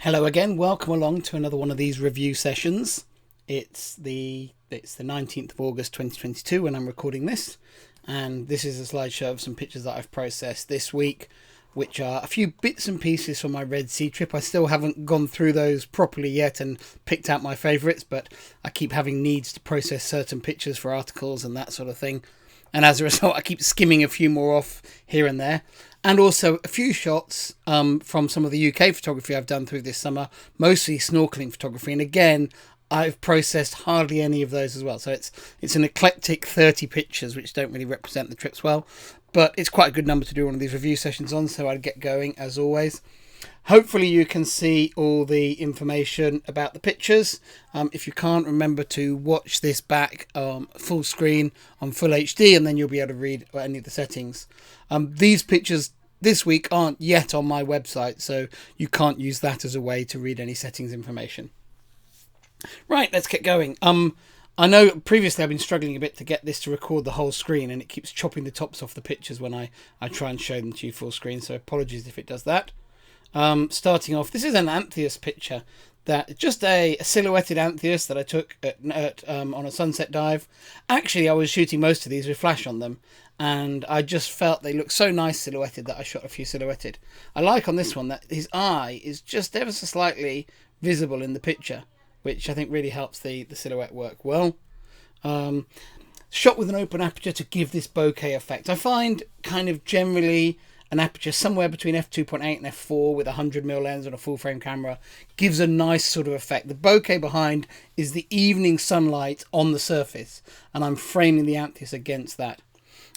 Hello again, welcome along to another one of these review sessions. It's the 19th of August 2022 when I'm recording this, and this is a slideshow of some pictures that I've processed this week, which are a few bits and pieces from my Red Sea trip. I still haven't gone through those properly yet and picked out my favourites, but I keep having needs to process certain pictures for articles and that sort of thing. And as a result, I keep skimming a few more off here and there. And also a few shots from some of the UK photography I've done through this summer, mostly snorkeling photography. And again, I've processed hardly any of those as well. So it's an eclectic 30 pictures, which don't really represent the trips well. But it's quite a good number to do one of these review sessions on, so I'd get going as always. Hopefully you can see all the information about the pictures. If you can't, remember to watch this back full screen on full HD, and then you'll be able to read any of the settings. These pictures this week aren't yet on my website, so you can't use that as a way to read any settings information. Right, let's get going. I know previously I've been struggling a bit to get this to record the whole screen, and it keeps chopping the tops off the pictures when I try and show them to you full screen, so apologies if it does that. Starting off, this is an Anthias picture, that just a silhouetted Anthias that I took on a sunset dive. Actually, I was shooting most of these with flash on them, and I just felt they looked so nice silhouetted that I shot a few silhouetted. I like on this one that his eye is just ever so slightly visible in the picture, which I think really helps the silhouette work well. Shot with an open aperture to give this bokeh effect. I find kind of generally an aperture somewhere between f2.8 and f4 with a 100mm lens on a full frame camera gives a nice sort of effect. The bokeh behind is the evening sunlight on the surface, and I'm framing the Anthias against that.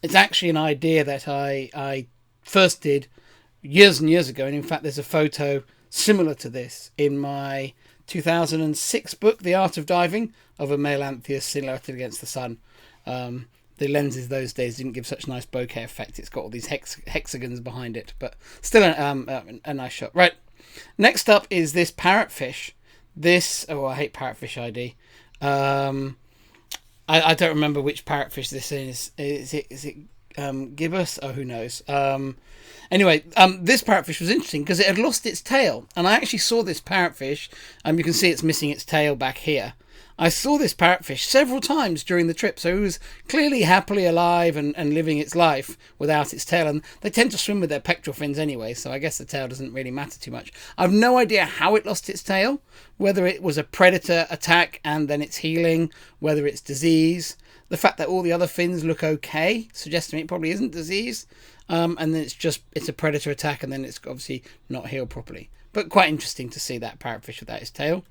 It's actually an idea that I first did years and years ago, and in fact there's a photo similar to this in my 2006 book, The Art of Diving, of a male Anthias silhouetted against the sun. The lenses those days didn't give such nice bokeh effect. It's got all these hexagons behind it, but still a nice shot. Right, next up is this parrotfish. I hate parrotfish ID. I don't remember which parrotfish this is. Is it gibbous? Oh, who knows. Anyway, this parrotfish was interesting because it had lost its tail, and I actually saw this parrotfish. You can see it's missing its tail back here. I saw this parrotfish several times during the trip, so it was clearly happily alive and living its life without its tail, and they tend to swim with their pectoral fins anyway, so I guess the tail doesn't really matter too much. I've no idea how it lost its tail, whether it was a predator attack and then it's healing, whether it's disease. The fact that all the other fins look okay suggests to me it probably isn't disease, and then it's a predator attack, and then it's obviously not healed properly. But quite interesting to see that parrotfish without its tail.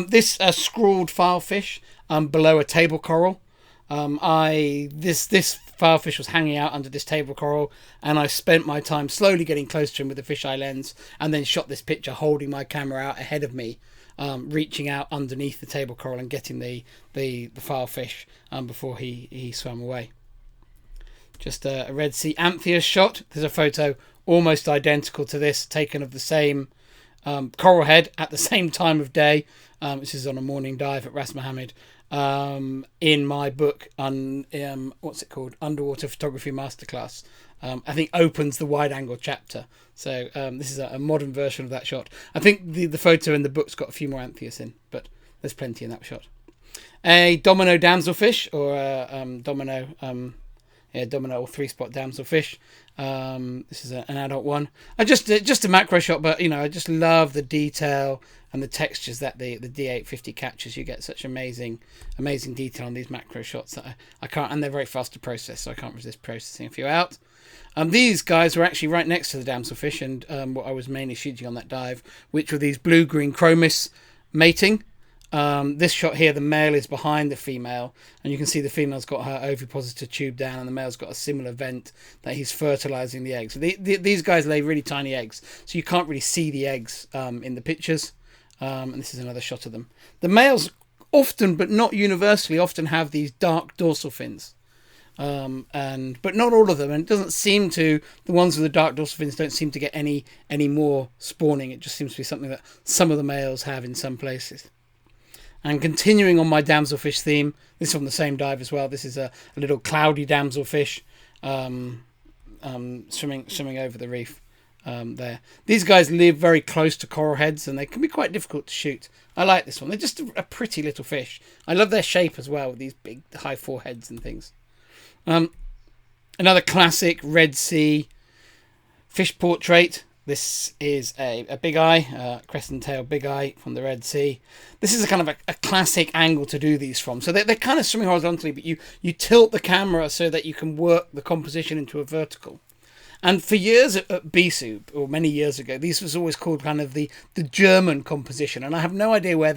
This scrawled filefish below a table coral. This filefish was hanging out under this table coral, and I spent my time slowly getting close to him with the fisheye lens, and then shot this picture holding my camera out ahead of me, reaching out underneath the table coral and getting the filefish before he swam away. Just a Red Sea Anthias shot. There's a photo almost identical to this, taken of the same coral head at the same time of day. This is on a morning dive at Ras Mohammed, in my book what's it called, Underwater Photography Masterclass. I think opens the wide angle chapter, so this is a modern version of that shot. I think the photo in the book's got a few more Anthias in, but there's plenty in that shot. A domino damselfish, or a domino or three-spot damselfish. This is an adult one. Just a macro shot, but I just love the detail and the textures that the D850 captures. You get such amazing detail on these macro shots that I can't, and they're very fast to process, so I can't resist processing a few out. These guys were actually right next to the damselfish, and what I was mainly shooting on that dive, which were these blue-green chromis mating. This shot here, the male is behind the female, and you can see the female's got her ovipositor tube down, and the male's got a similar vent that he's fertilizing the eggs. So these guys lay really tiny eggs, so you can't really see the eggs in the pictures. And this is another shot of them. The males often, but not universally, often have these dark dorsal fins. But not all of them, and it doesn't seem to, the ones with the dark dorsal fins don't seem to get any more spawning. It just seems to be something that some of the males have in some places. And continuing on my damselfish theme, this is from the same dive as well. This is a little cloudy damselfish swimming over the reef. there. These guys live very close to coral heads and they can be quite difficult to shoot. I like this one. They're just a pretty little fish. I love their shape as well, with these big high foreheads and things. Another classic Red Sea fish portrait. This is a big eye, crescent tail big eye from the Red Sea. This is a kind of a classic angle to do these from. So they're kind of swimming horizontally, but you tilt the camera so that you can work the composition into a vertical. And for years at B-Soup, or many years ago, these was always called kind of the German composition. And I have no idea where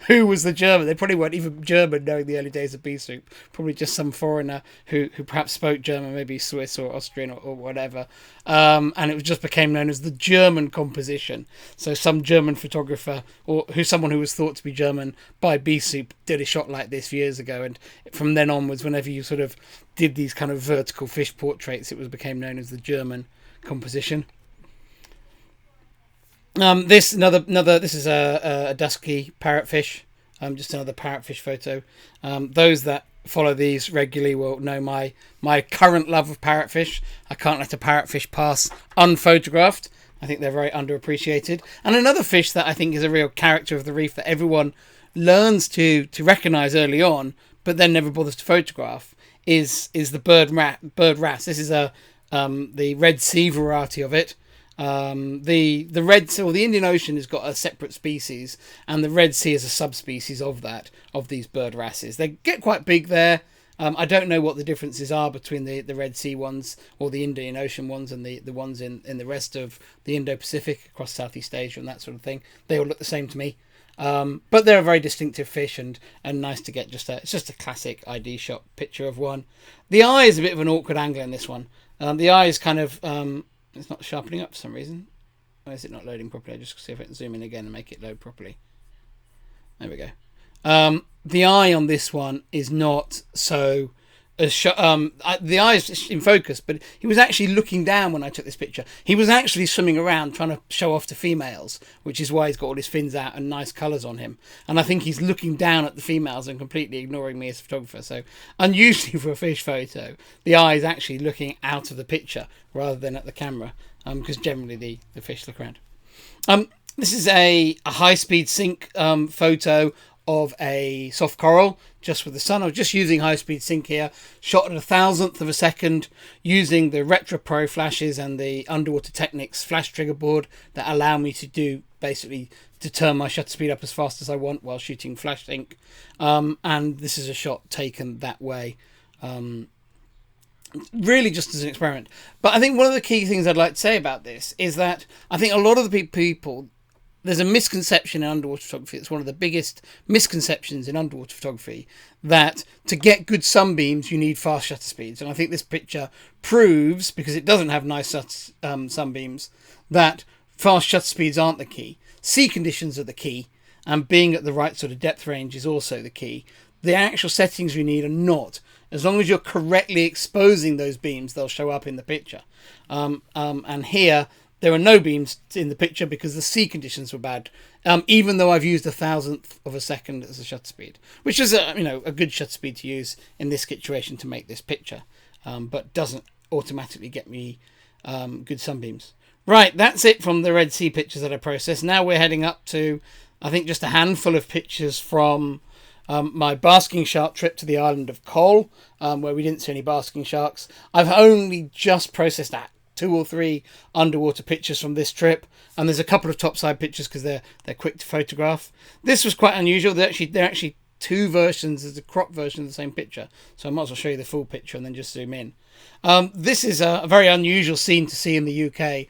who was the German. They probably weren't even German knowing the early days of B-Soup. Probably just some foreigner who perhaps spoke German, maybe Swiss or Austrian or whatever. And it just became known as the German composition. So some German photographer, or someone who was thought to be German by B-Soup, did a shot like this years ago. And from then onwards, whenever you sort of did these kind of vertical fish portraits, it became known as the German composition. This is a dusky parrotfish, just another parrotfish photo. Those that follow these regularly will know my current love of parrotfish. I can't let a parrotfish pass unphotographed. I think they're very underappreciated. And another fish that I think is a real character of the reef that everyone learns to recognise early on, but then never bothers to photograph, is the bird wrasse. This is the Red Sea variety of it. The Red Sea, or the Indian Ocean, has got a separate species, and the Red Sea is a subspecies of these bird wrasses. They get quite big there. I don't know what the differences are between the Red Sea ones or the Indian Ocean ones and the ones in the rest of the Indo-Pacific across Southeast Asia and that sort of thing. They all look the same to me. But they're a very distinctive fish and nice to get. It's just a classic ID shot picture of one. The eye is a bit of an awkward angle in this one. The eye is kind of it's not sharpening up for some reason. Or is it not loading properly? I'll just see if I can zoom in again and make it load properly. There we go. The eye on this one is not so the eye is in focus, but he was actually looking down when I took this picture. He was actually swimming around trying to show off to females, which is why he's got all his fins out and nice colours on him. And I think he's looking down at the females and completely ignoring me as a photographer. So unusually for a fish photo, the eye is actually looking out of the picture rather than at the camera, because generally the fish look around. This is a high-speed sync photo of a soft coral just with the sun. I was just using high-speed sync here, shot at 1,000th of a second using the Retro Pro flashes and the Underwater Technics flash trigger board that allow me to basically turn my shutter speed up as fast as I want while shooting flash sync. And this is a shot taken that way, really just as an experiment. But I think one of the key things I'd like to say about this is that I think a lot of the people, there's a misconception in underwater photography. It's one of the biggest misconceptions in underwater photography, that to get good sunbeams you need fast shutter speeds. And I think this picture proves, because it doesn't have nice sunbeams, that fast shutter speeds aren't the key. Sea conditions are the key, and being at the right sort of depth range is also the key. The actual settings you need are not. As long as you're correctly exposing those beams, they'll show up in the picture. And here, there are no beams in the picture because the sea conditions were bad, even though I've used 1,000th of a second as a shutter speed, which is a good shutter speed to use in this situation to make this picture, but doesn't automatically get me good sunbeams. Right, that's it from the Red Sea pictures that I processed. Now we're heading up to, I think, just a handful of pictures from my basking shark trip to the island of Col, where we didn't see any basking sharks. I've only just processed that 2 or 3 underwater pictures from this trip, and there's a couple of topside pictures because they're quick to photograph. This was quite unusual. They're actually 2 versions. There's a crop version of the same picture, so I might as well show you the full picture and then just zoom in. This is a very unusual scene to see in the UK,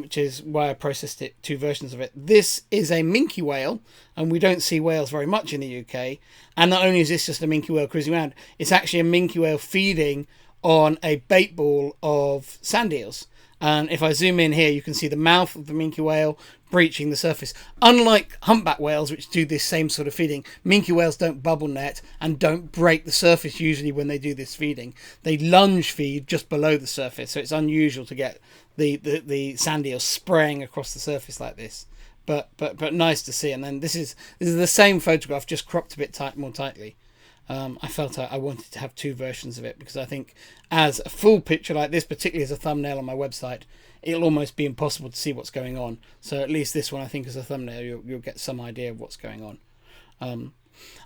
which is why I processed it, 2 versions of it. This is a minke whale, and we don't see whales very much in the UK. And not only is this just a minke whale cruising around, it's actually a minke whale feeding on a bait ball of sand eels. And if I zoom in here, you can see the mouth of the minke whale breaching the surface. Unlike humpback whales, which do this same sort of feeding, minke whales don't bubble net and don't break the surface usually when they do this feeding. They lunge feed just below the surface, so it's unusual to get the sand eels spraying across the surface like this. But nice to see. And then this is the same photograph, just cropped a bit more tightly. I felt I wanted to have two versions of it, because I think as a full picture like this, particularly as a thumbnail on my website, it'll almost be impossible to see what's going on. So at least this one, I think, as a thumbnail, you'll get some idea of what's going on.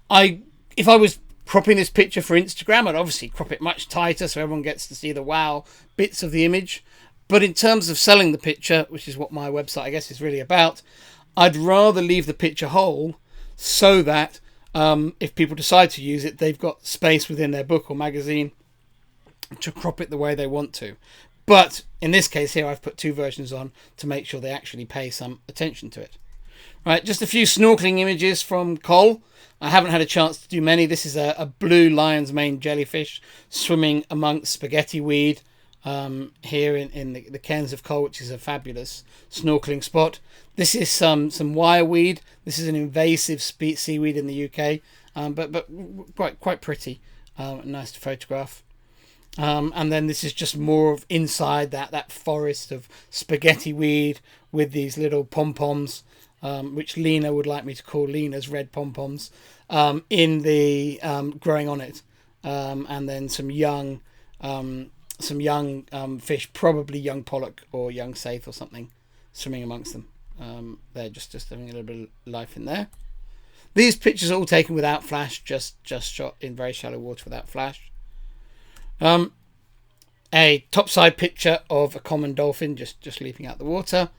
If I was cropping this picture for Instagram, I'd obviously crop it much tighter so everyone gets to see the wow bits of the image. But in terms of selling the picture, which is what my website, I guess, is really about, I'd rather leave the picture whole so that if people decide to use it, they've got space within their book or magazine to crop it the way they want to. But in this case here, I've put two versions on to make sure they actually pay some attention to it. Right, just a few snorkeling images from Cole. I haven't had a chance to do many. This is a blue lion's mane jellyfish swimming amongst spaghetti weed here in the Cairns of Cole, which is a fabulous snorkeling spot. This is some wireweed. This is an invasive seaweed in the UK, but quite pretty. Nice to photograph. And then this is just more of inside that forest of spaghetti weed with these little pom-poms, which Lena would like me to call Lena's red pom-poms, in the growing on it, and then some young fish, probably young pollock or young saithe or something, swimming amongst them. They're just having a little bit of life in there. These pictures are all taken without flash, just shot in very shallow water without flash. A topside picture of a common dolphin just leaping out the water.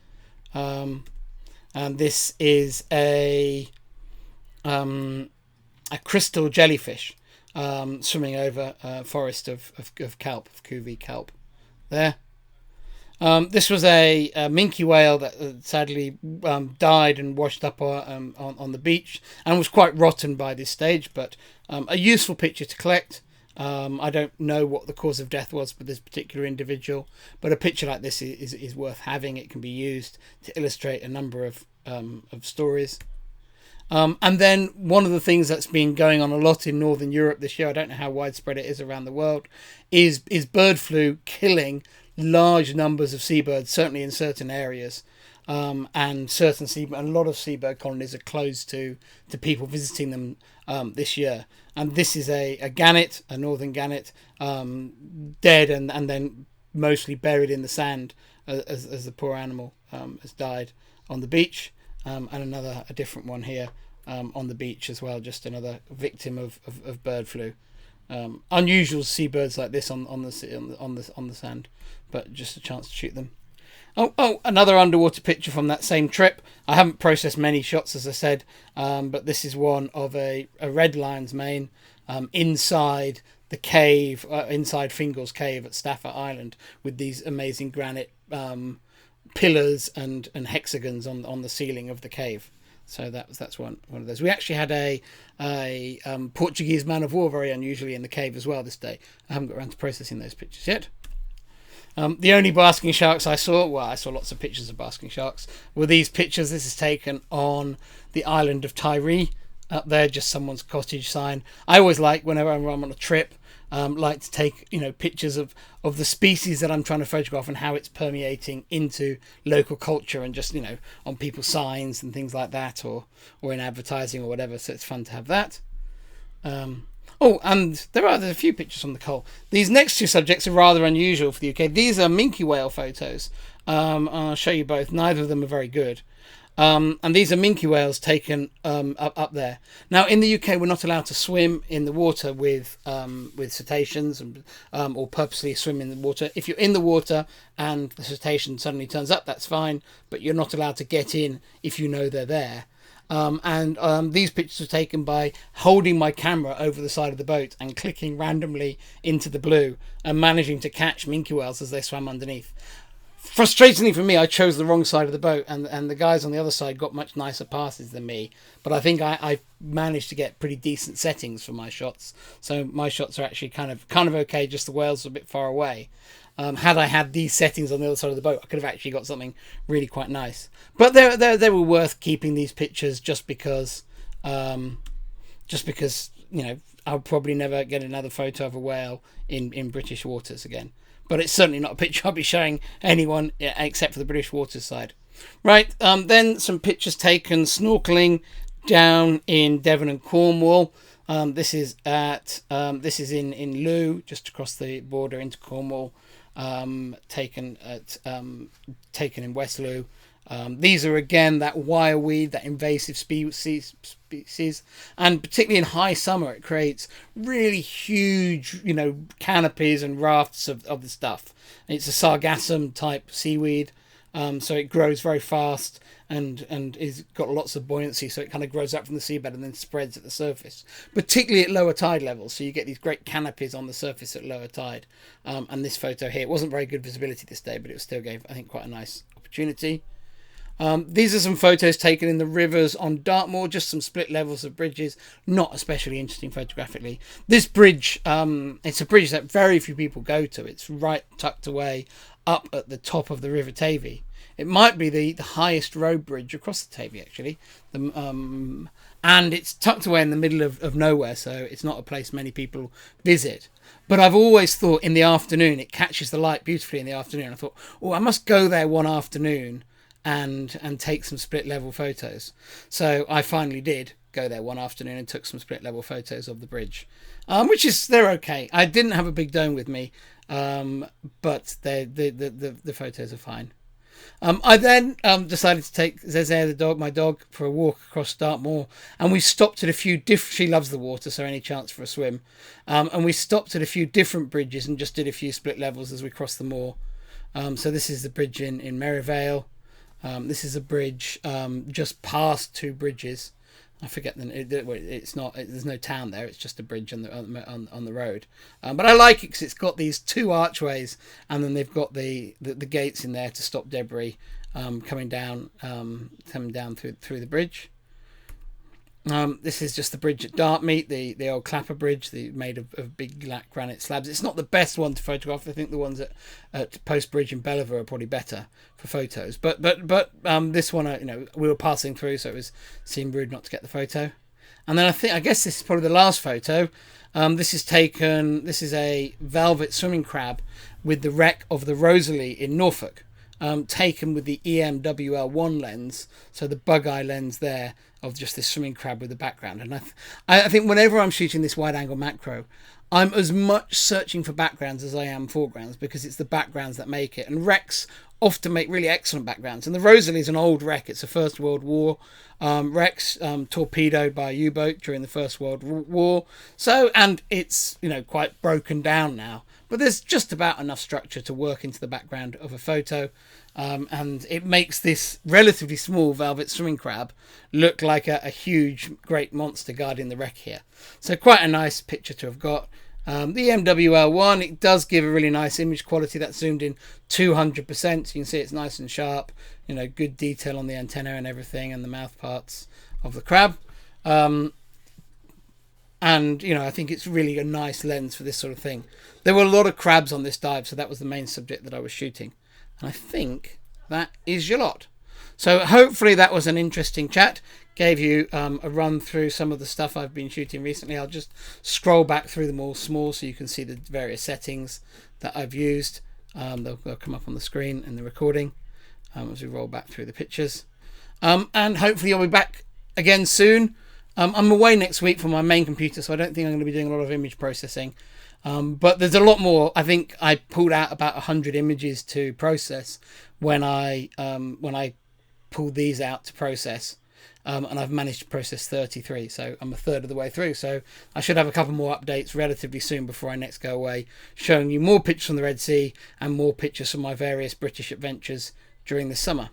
And this is a crystal jellyfish swimming over a forest of kelp, of Cuvee kelp. There. This was a minke whale that sadly died and washed up on the beach and was quite rotten by this stage, but a useful picture to collect. I don't know what the cause of death was for this particular individual, but a picture like this is worth having. It can be used to illustrate a number of stories. And then one of the things that's been going on a lot in Northern Europe this year, I don't know how widespread it is around the world, is bird flu killing large numbers of seabirds, certainly in certain areas. And a lot of seabird colonies are closed to people visiting them this year. And this is a gannet, a northern gannet, dead and then mostly buried in the sand as the poor animal has died on the beach. And a different one here on the beach as well, just another victim of bird flu. Unusual to see birds like this on the sand, but just a chance to shoot them. Oh, another underwater picture from that same trip. I haven't processed many shots, as I said, but this is one of a red lion's mane inside the cave, inside Fingal's Cave at Stafford Island, with these amazing granite pillars and hexagons on the ceiling of the cave. So that's one of those. We actually had a Portuguese man of war, very unusually, in the cave as well this day. I haven't got around to processing those pictures yet. The only basking sharks I saw lots of pictures of basking sharks, were these pictures. This is taken on the island of Tiree, up there, just someone's cottage sign. I always like, whenever I'm on a trip, like to take pictures of the species that I'm trying to photograph and how it's permeating into local culture, and just on people's signs and things like that, or in advertising or whatever. So it's fun to have that. And there's a few pictures on the Cole. These next two subjects are rather unusual for the UK. These are minke whale photos. I'll show you both. Neither of them are very good. And these are minke whales taken up there. Now, in the UK, we're not allowed to swim in the water with cetaceans or purposely swim in the water. If you're in the water and the cetacean suddenly turns up, that's fine, but you're not allowed to get in if you know they're there. These pictures were taken by holding my camera over the side of the boat and clicking randomly into the blue and managing to catch minke whales as they swam underneath. Frustratingly for me, I chose the wrong side of the boat, and the guys on the other side got much nicer passes than me. But I think I managed to get pretty decent settings for my shots, so my shots are actually kind of okay. Just the whales are a bit far away. Had I had these settings on the other side of the boat, I could have actually got something really quite nice. But they were worth keeping these pictures just because I'll probably never get another photo of a whale in British waters again. But it's certainly not a picture I'll be showing anyone except for the British waters side. Right, then some pictures taken snorkeling down in Devon and Cornwall. This is in Looe, just across the border into Cornwall. Taken in West Looe. These are again that wireweed, that invasive species, and particularly in high summer, it creates really huge, canopies and rafts of the stuff. It's a sargassum type seaweed, so it grows very fast and is got lots of buoyancy, so it kind of grows up from the seabed and then spreads at the surface, particularly at lower tide levels. So you get these great canopies on the surface at lower tide. And this photo here, it wasn't very good visibility this day, but it still gave, I think, quite a nice opportunity. These are some photos taken in the rivers on Dartmoor, just some split levels of bridges, not especially interesting photographically. This bridge, it's a bridge that very few people go to. It's right tucked away up at the top of the River Tavy. It might be the highest road bridge across the Tavy, actually. And it's tucked away in the middle of nowhere, so it's not a place many people visit. But I've always thought in the afternoon, it catches the light beautifully in the afternoon. I thought, I must go there one afternoon and take some split level photos. So I finally did go there one afternoon and took some split level photos of the bridge, they're okay. I didn't have a big dome with me, but the photos are fine. I then decided to take Zeze, my dog, for a walk across Dartmoor, and we stopped at a few she loves the water, so any chance for a swim. And we stopped at a few different bridges and just did a few split levels as we crossed the moor. So this is the bridge in Merivale. This is a bridge just past two bridges. I forget it's not. There's no town there. It's just a bridge on the road. But I like it because it's got these two archways, and then they've got the gates in there to stop debris coming down through the bridge. This is just the bridge at Dartmeet, the old Clapper Bridge, made of big black granite slabs. It's not the best one to photograph. I think the ones at Post Bridge in Belvoir are probably better for photos. But this one, we were passing through, so it seemed rude not to get the photo. And then I guess this is probably the last photo. This is a velvet swimming crab with the wreck of the Rosalie in Norfolk. Taken with the EMWL1 lens, so the bug eye lens there of just this swimming crab with the background. And I think whenever I'm shooting this wide angle macro, I'm as much searching for backgrounds as I am foregrounds, because it's the backgrounds that make it. And wrecks often make really excellent backgrounds. And the Rosalie is an old wreck. It's a First World War wreck, torpedoed by a U-boat during the First World War. So, and it's quite broken down now. But there's just about enough structure to work into the background of a photo. And it makes this relatively small velvet swimming crab look like a huge, great monster guarding the wreck here. So quite a nice picture to have got. The MWL1, it does give a really nice image quality. That's zoomed in 200%. So you can see it's nice and sharp. Good detail on the antenna and everything, and the mouth parts of the crab. And I think it's really a nice lens for this sort of thing. There were a lot of crabs on this dive, so that was the main subject that I was shooting. And I think that is your lot. So hopefully that was an interesting chat. Gave you a run through some of the stuff I've been shooting recently. I'll just scroll back through them all small so you can see the various settings that I've used. They'll come up on the screen in the recording as we roll back through the pictures. And hopefully I'll be back again soon. I'm away next week from my main computer, so I don't think I'm going to be doing a lot of image processing. But there's a lot more. I think I pulled out about 100 images to process when I pulled these out to process. And I've managed to process 33, so I'm a third of the way through. So I should have a couple more updates relatively soon before I next go away, showing you more pictures from the Red Sea and more pictures from my various British adventures during the summer.